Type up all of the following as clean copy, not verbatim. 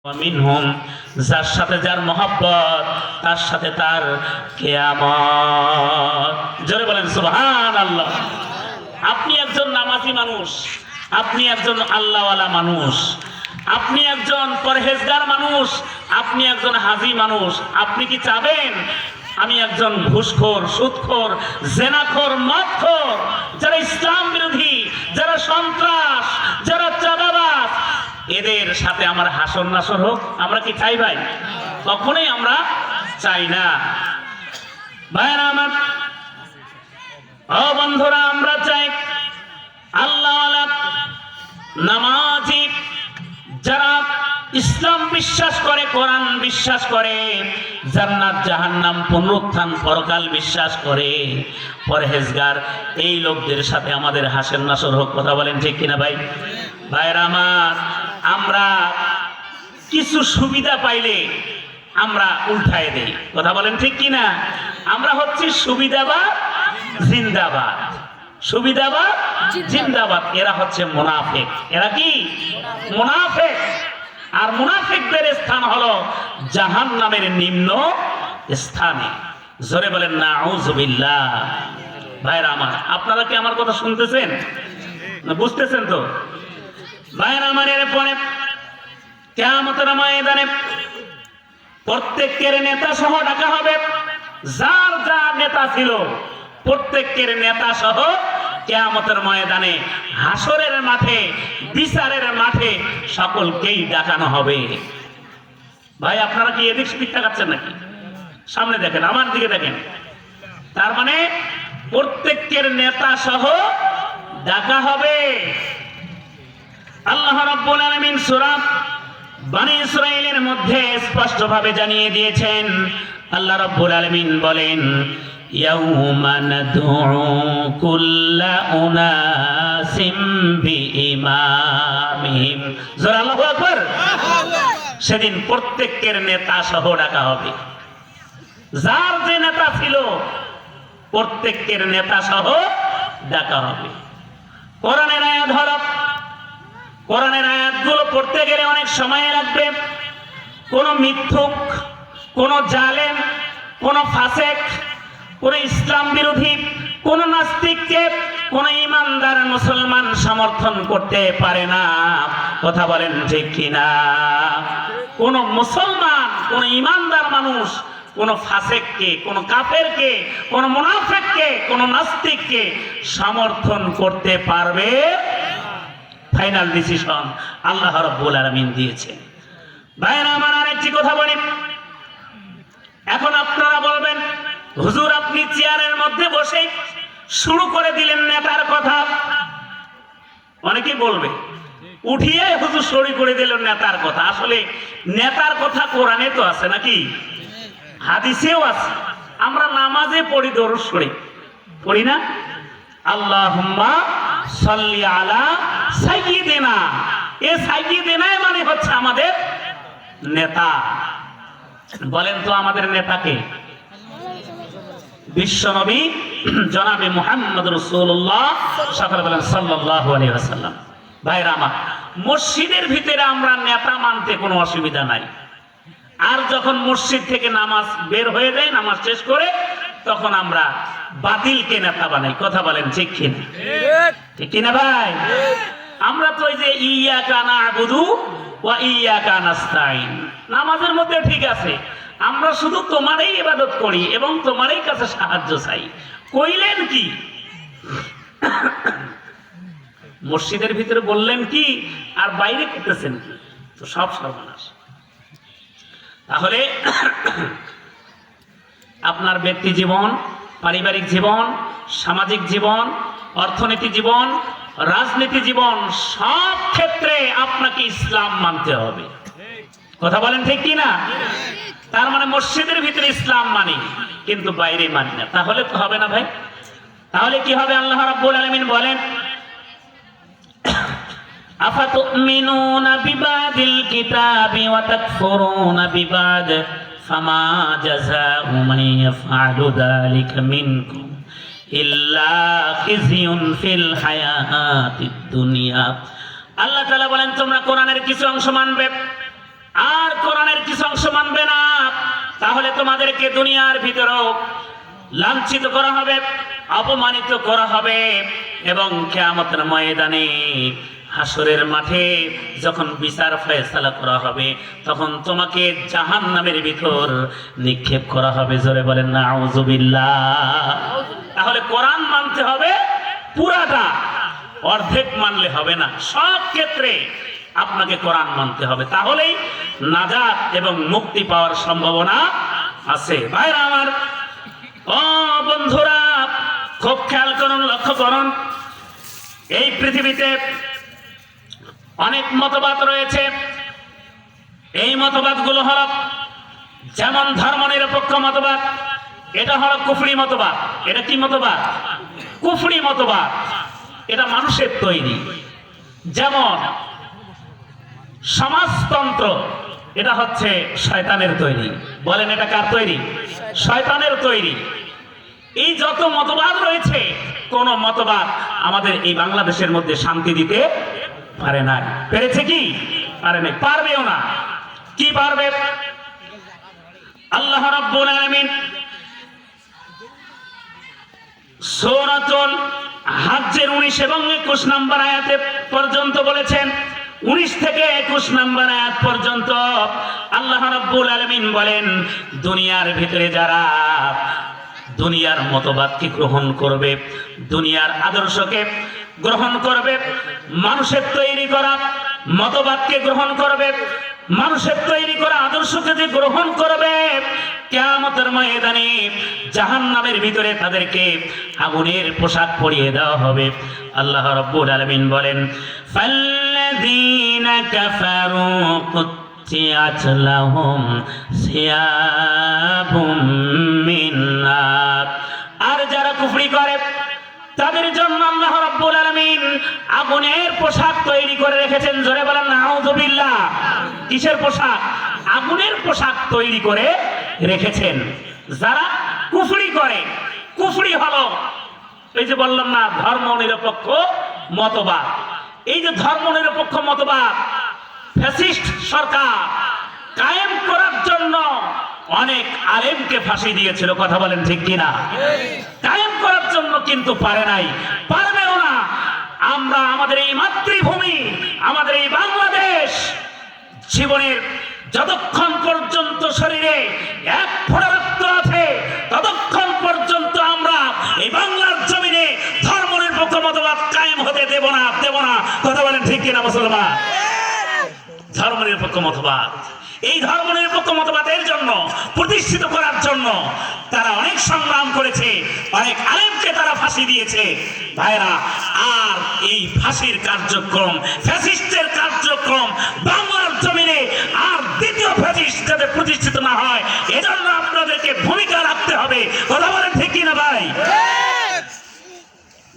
মিনহুম, যার সাথে যার মহব্বত তার সাথে তার কিয়ামত। জোরে বলেন সুবহানাল্লাহ। আপনি একজন নামাজি মানুষ, আপনি একজন আল্লাহওয়ালা মানুষ, আপনি একজন পরহেজগার মানুষ, আপনি একজন হাজি মানুষ। আপনি কি চাবেন আমি একজন ঘুষখোর, সুদখোর, জেনাখোর, মদখোর, যারা ইসলাম বিরোধী, যারা সন্ত্রাস, যারা চাঁদাবাজ, এদের সাথে আমার হাসর নাসর হোক? আমরা কি চাই ভাই? কখনোই আমরা চাই না। ভাইরা আমার, ও বন্ধুরা, আমরা চাই আল্লাহওয়ালা নামাজি, যারা ইসলাম বিশ্বাস করে, কোরআন বিশ্বাস করে, জান্নাত জাহান্নাম, পুনরুত্থান, পরকাল বিশ্বাস করে, পরহেজগার, এই লোকদের সাথে আমাদের হাসর নাসর হোক। কথা বলেন ঠিক কিনা ভাই? ভাইরা আমার, আমরা কিছু সুবিধা পাইলে আমরা উল্টায় দেই। কথা বলেন ঠিক কিনা? আমরা হচ্ছি সুবিধাবাদ জিন্দাবাদ, সুবিধাবাদ জিন্দাবাদ। এরা হচ্ছে মুনাফিক। এরা কি? মুনাফিক। আর মুনাফিকদের স্থান হলো জাহান্নামের নিম্ন স্থানে। জোরে বলেন নাউযুবিল্লাহ। ভাইরা আমার, আপনারা কি আমার কথা শুনতেছেন না বুঝতেছেন? তো ভাইরা আমার, এরপরে কিয়ামতের ময়দানে প্রত্যেকের নেতা সহ ডাকা হবে। যার যার নেতা ছিল প্রত্যেকের নেতা সহ কিয়ামতের ময়দানে, হাসরের মাঠে, বিচারের মাঠে সকলকেই ডাকানো হবে। ভাই, আপনারা কি এদিক সেদিক তাকাচ্ছেন নাকি? সামনে দেখেন, আমার দিকে দেখেন। তার মানে প্রত্যেকের নেতা সহ ডাকা হবে। আল্লাহ রাব্বুল আলামিন সূরা বনী ইসরাঈলের মধ্যে স্পষ্টভাবে জানিয়ে দিয়েছেন। আল্লাহ রাব্বুল আলামিন বলেন, ইয়াউমা নাদউ কুল্লা উনাসিম বিইমামিহিম। জোরে আল্লাহু আকবার। সেদিন প্রত্যেকের নেতা সহ ডাকা হবে। যার যে নেতা ছিল প্রত্যেকের নেতা সহ ডাকা হবে। কোরআনের আয়াত হলো, কোরআনের আয়াতগুলো পড়তে গেলে অনেক সময় লাগবে। কোন মিথ্যুক, কোন জালেম, কোন ফাসেক, কোন ইসলাম বিরোধী, কোন নাস্তিককে কোন ইমানদার মুসলমান সমর্থন করতে পারে না। কথা বলেন ঠিক কিনা? কোন মুসলমান, কোন ইমানদার মানুষ কোন ফাসেককে, কোন কাফেরকে, কোন মুনাফিককে, কোন নাস্তিককে সমর্থন করতে পারবে? ফাইনাল ডিসিশন আল্লাহ রাব্বুল আলামিন দিয়েছে। ভাইরা আমার, আরেকটি কথা বলি। এখন আপনারা বলবেন, হুজুর আপনি চেয়ারের মধ্যে বসে শুরু করে দিলেন নেতার কথা। অনেকেই বলবে, উঠিয়ে হুজুর শুরু করে দিলেন নেতার কথা। আসলে নেতার কথা কোরআনে তো আছে নাকি? হাদিসেও আছে। আমরা নামাজে পড়ি দরুদ শরীফ, পড়ি না? আল্লাহুম্মা সাল্লি আলা সাইয়্যিদিনা। এই সাইয়্যিদিনা মানে হচ্ছে আমাদের নেতা। বলেন তো আমাদের নেতাকে? বিশ্বনবী জনাবে মুহাম্মদ রাসূলুল্লাহ সাল্লাল্লাহু আলাইহি ওয়াসাল্লাম। ভাইরা আমার, মসজিদের ভিতরে আমরা নেতা মানতে কোনো অসুবিধা নাই। আর যখন মসজিদ থেকে নামাজ বের হয়ে যায়, নামাজ শেষ করে, তখন আমরা বাতিলকে নেতা বানাই। কথা বলেন ঠিক কিনা? ঠিক কিনা ভাই? আমরা তো ওই যে ইয়্যাকা না'বুদু ওয়া ইয়্যাকা নাস্তাঈন, নামাজের মধ্যে ঠিক আছে, আমরা শুধু তোমারই ইবাদত করি এবং তোমারই কাছে সাহায্য চাই। কইলেন কি? মসজিদের ভিতরে বললেন কি আর বাইরে করতেছেন কি? তো সব সর্বনাশ। তাহলে আপনার ব্যক্তি জীবন, পারিবারিক জীবন, সামাজিক জীবন, অর্থনীতি জীবন, রাজনীতি জীবন, সব ক্ষেত্রে আপনাকে ইসলাম মানতে হবে। কথা বলেন ঠিক কিনা? তার মানে মসজিদের ভিতরে ইসলাম মানি কিন্তু বাইরে মানি না, তাহলে তো হবে না ভাই। তাহলে কি হবে? আল্লাহ রাব্বুল আলামিন বলেন, আফাতুমিনুনা বিবাদিল কিতাবি ওয়া তাকফুরুনা বিবাদ ফামা জাযাউ মান ইয়াফআলু যালিকা মিনকুম ইল্লা খিজিয়ুন ফিল হায়াতিদ দুনিয়া। আল্লাহ তাআলা বলেন, তোমরা কোরআনের কিছু অংশ মানবে অংশ মানবে না, তাহলে তোমাদেরকে দুনিয়ার ভিতরেও লাঞ্ছিত করা হবে, অপমানিত করা হবে, এবং কিয়ামতের ময়দানে হাসরের মাঠে যখন বিচার ফয়সালা করা হবে তখন তোমাকে জাহান্নামের ভিতর নিক্ষেপ করা হবে। জোরে বলেন নাউযুবিল্লাহ। তাহলে কোরআন মানতে হবে পুরাটা, অর্ধেক মানলে হবে না, সব ক্ষেত্রে আপনাকে কোরআন মানতে হবে, তাহলেই নাজাত এবং মুক্তি পাওয়ার সম্ভাবনা আছে। ভাইরা আমার, ও বন্ধুরা, খুব খেয়াল করুন, লক্ষ্য করুন, এই পৃথিবীতে অনেক মতবাদ রয়েছে। এই মতবাদগুলো হলো, যেমন ধর্মনিরপেক্ষ মতবাদ, এটা হলো কুফরি মতবাদ। এটা কি মতবাদ? কুফরি মতবাদ। এটা মানুষের তৈরি। যেমন সমাজতন্ত্র, এটা হচ্ছে শয়তানের তৈরি। বলেন এটা কার তৈরি? শয়তানের তৈরি। এই যত মতবাদ রয়েছে, কোন মতবাদ আমাদের এই বাংলাদেশের মধ্যে শান্তি দিতে পারে না। পেরেছে কি? পারে নাই, পারবেও না। কি পারবে? আল্লাহ রাব্বুল আলামিন সূরাতুল হজ্জের 19 এবং 21 নম্বর আয়াতে পর্যন্ত বলেছেন, 19 থেকে 21 নম্বর আয়াত পর্যন্ত আল্লাহ রাব্বুল আলামিন বলেন, দুনিয়ার ভিতরে যারা দুনিয়ার মতবাদকে গ্রহণ করবে, দুনিয়ার আদর্শকে গ্রহণ করবে, মানুষের তৈরি করা মতবাদকে গ্রহণ করবে, মানুষের তৈরি করা আদর্শকে যে গ্রহণ করবে, কিয়ামতের ময়দানে জাহান্নামের ভিতরে তাদেরকে আগুনের পোশাক পরিয়ে দেওয়া হবে। আল্লাহ রাব্বুল আলামিন বলেন, ফাল্লাযীনা কাফারু কুত্তিআত লাহুম সিয়াবুম মিন নার। আর যারা কুফরি করে তাদের জন্য আল্লাহ রাব্বুল আলামিন আগুনের পোশাক তৈরি করে রেখেছেন। জোরে বলেন নাউযুবিল্লাহ। কিসের পোশাক? আগুনের পোশাক তৈরি করে রেখেছেন যারা কুফরি করে। কুফরি হলো, এই যে বললাম না, ধর্ম নিরপেক্ষ মতবাদ। এই যে ধর্ম নিরপেক্ষ মতবাদ ফ্যাসিস্ট সরকার কায়েম করার জন্য অনেক আলেমকে ফাঁসি দিয়েছিল। কথা বলেন ঠিক কিনা? কায়েম করার জন্য, কিন্তু পারে নাই, পারবেও না। আমরা আমাদের এই মাতৃভূমি, আমাদের এই বাংলাদেশ, জীবনের যতক্ষণ পর্যন্ত শরীরে এক ফোঁটা রক্ত আছে ততক্ষণ পর্যন্ত আমরা এই বাংলার জমিনে ধর্ম নিরপেক্ষ মতবাদ কায়েম হতে দেব না, দেব না। কথা বলেন ঠিক কিনা মুসলমান? ধর্ম নিরপেক্ষ মতবাদ, এই ধর্ম নিরপেক্ষ মতবাদের জন্য, প্রতিষ্ঠিত করার জন্য তারা অনেক সংগ্রাম করেছে, অনেক আলেমকে তারা ফাঁসি দিয়েছে। ভাইরা, আর এই ফাঁসির কার্যক্রম, ফ্যাসিস্টের কার্যক্রম বাংলার জমিনে আর দ্বিতীয় ফ্যাসিস্ট যাতে প্রতিষ্ঠিত না হয়, এজন্য আপনাদেরকে ভূমিকা রাখতে হবে। কথা বলেন ঠিক কিনা ভাই?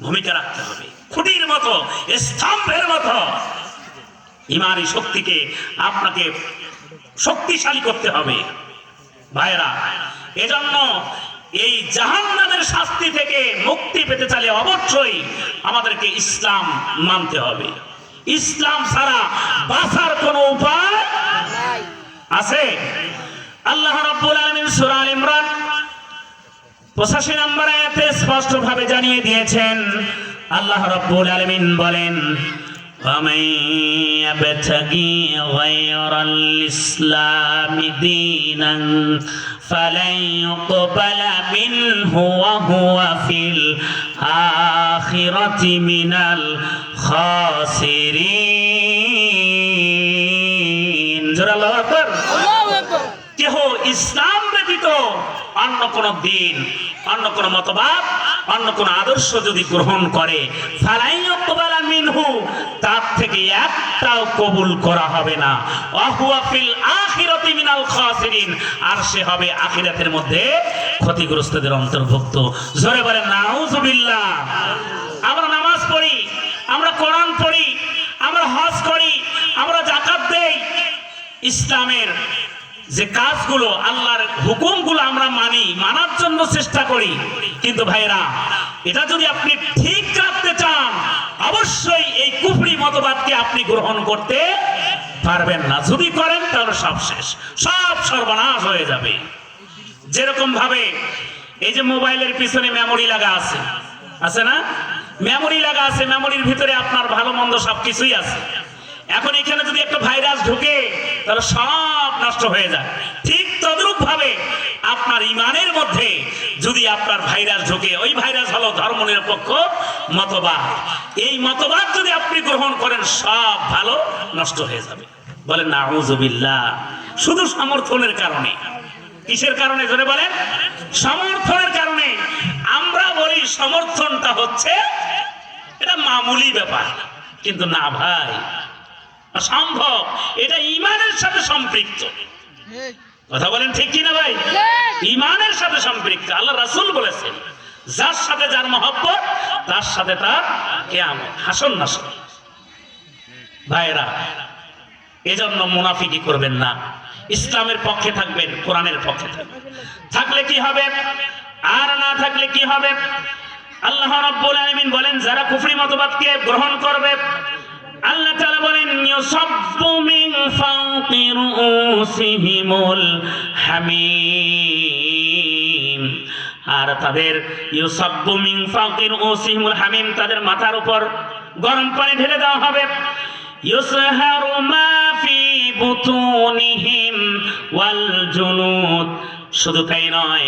ভূমিকা রাখতে হবে, খুঁটির মতো, স্তম্ভের মতো। ইমানি শক্তিকে আপনাকে শক্তিশালী করতে হবে। ভাইরা, এজন্য এই জাহান্নামের শাস্তি থেকে মুক্তি পেতে চাইলে অবশ্যই আমাদেরকে ইসলাম মানতে হবে। ইসলাম ছাড়া বাঁচার কোনো উপায় আছে? আল্লাহ রাব্বুল আলামিন সূরা আল ইমরান 85 নম্বর আয়াতে স্পষ্ট ভাবে জানিয়ে দিয়েছেন। আল্লাহ রাব্বুল আলামিন বলেন, ومن يبتغي غير الإسلام دينا فلن يقبل منه وهو في الآخرة من الخاسرين। জোরে আল্লাহু আকবার। কেহ ইসলাম ব্যতীত অন্য কোন দিন, অন্য কোন মতবাদ, অন্য কোন আদর্শ যদি গ্রহণ করে, ফালাই ইউকবালা মিনহু, তার থেকে একটাও কবুল করা হবে না। ওয়াহুয়া ফিল আখিরাতি মিনাল খাসিরিন, আর সে হবে আখিরাতের মধ্যে ক্ষতিগ্রস্তদের অন্তর্ভুক্ত। জোরে বলেন নাউযুবিল্লাহ। আমরা নামাজ পড়ি, আমরা কোরআন পড়ি, আমরা হজ করি, আমরা যাকাত দেই, ইসলামের যে কাজগুলো, আল্লাহর হুকুমগুলো আমরা মানি, মানার জন্য চেষ্টা করি। কিন্তু ভাইরা, এটা যদি আপনি ঠিক রাখতে চান, অবশ্যই এই কুফরি মতবাদকে আপনি গ্রহণ করতে পারবেন না। যদি করেন তাহলে সব শেষ, সব সর্বনাশ হয়ে যাবে। যেরকম ভাবে এই যে মোবাইলের পিছনে মেমোরি লাগা আছে, আছে না? মেমোরি লাগা আছে, মেমোরির ভিতরে আপনার ভালো মন্দ সবকিছুই আছে। এখন এখানে যদি একটা ভাইরাস ঢুকে তাহলে সব নষ্ট হয়ে যায়। ঠিক তদ্রূপ ভাবে আপনার ইমানের মধ্যে যদি আপনার ভাইরাস ঢুকে, ওই ভাইরাস হলো ধর্মনিরপেক্ষ মতবাদ। এই মতবাদ যদি আপনি গ্রহণ করেন সব ভালো নষ্ট হয়ে যাবে। বলেন নাউযুবিল্লাহ। শুধু সমর্থনের কারণে। কিসের কারণে জোরে বলেন? সমর্থনের কারণে। আমরা বলি সমর্থনটা হচ্ছে এটা মামুলি ব্যাপার, কিন্তু না ভাই, অসম্ভব। এটা ইমানের সাথে সম্পৃক্ত। কথা বলেন ঠিক কিনা ভাই? ইমানের সাথে সম্পৃক্ত। আল্লাহ রাসূল বলেছেন, যার সাথে যার মহব্বত তার সাথে তার কিয়ামত, হাসর নাসর। ভাইরা, এজন্য মুনাফিকি করবেন না। ইসলামের পক্ষে থাকবেন, কোরআনের পক্ষে থাকবেন। থাকলে কি হবে আর না থাকলে কি হবে? আল্লাহ রাব্বুল আলামিন বলেন, যারা কুফরি মতবাদকে গ্রহণ করবে, আল্লাহ তাআলা বলেন, ইউসাব্বু মিন ফাওকি রুউসিহিমুল হামিম। আর তাদের ইউসাব্বু মিন ফাওকি রুউসিহিমুল হামিম, তাদের মাথার উপর গরম পানি ঢেলে দেওয়া হবে। ইউসহারু মা ফি বুতুনিহিম ওয়াল জুনুদ। শুধু তাই নয়,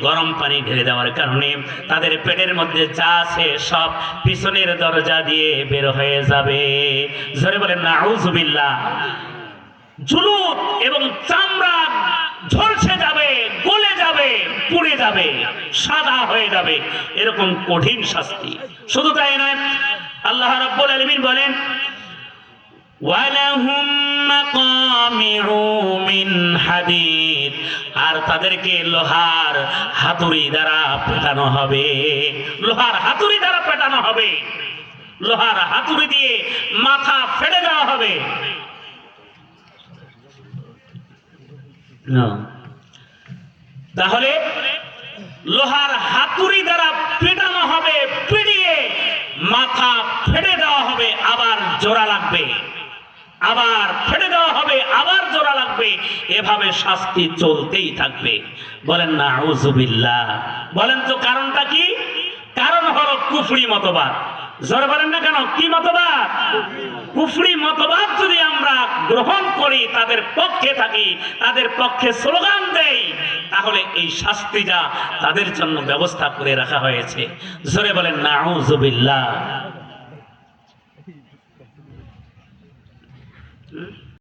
গরম পানি ঢেলে দেওয়ার কারণে তাদের পেটের মধ্যে যা আছে সব পিছনের দরজা দিয়ে বের হয়ে যাবে। জোরে বলেন নাউযুবিল্লাহ। জুলুদ এবং চামড়া ঝলসে যাবে, গলে যাবে, পুড়ে যাবে, সাদা হয়ে যাবে। এরকম কঠিন শাস্তি। শুধু তাই নয়, আল্লাহ রাব্বুল আলামিন বলেন, ওয়ালাহুম মাকামিউ মিন হাদিদ। আর তাদেরকে লোহার হাতুড়ি দ্বারা পেটানো হবে। লোহার হাতুড়ি দ্বারা পেটানো হবে। লোহার হাতুড়ি দিয়ে মাথা ফেটে দেওয়া হবে। তাহলে লোহার হাতুড়ি দ্বারা পেটানো হবে, পিটিয়ে মাথা ফেটে দেওয়া হবে, আবার জোড়া লাগবে, আবার ফেটে দেওয়া হবে, আবার জোড়া লাগবে। এভাবে শাস্তি চলতেই থাকবে। বলেন নাউযুবিল্লাহ। বলেন তো কারণটা কি? কারণ হলো কুফরি মতবাদ। জোরে বলেন না কেন? কি মতবাদ? কুফরি মতবাদ যদি আমরা গ্রহণ করি, তাদের পক্ষে থাকি, তাদের পক্ষে স্লোগান দেই, তাহলে এই শাস্তিটা তাদের জন্য ব্যবস্থা করে রাখা হয়েছে। জোরে বলেন নাউযুবিল্লাহ।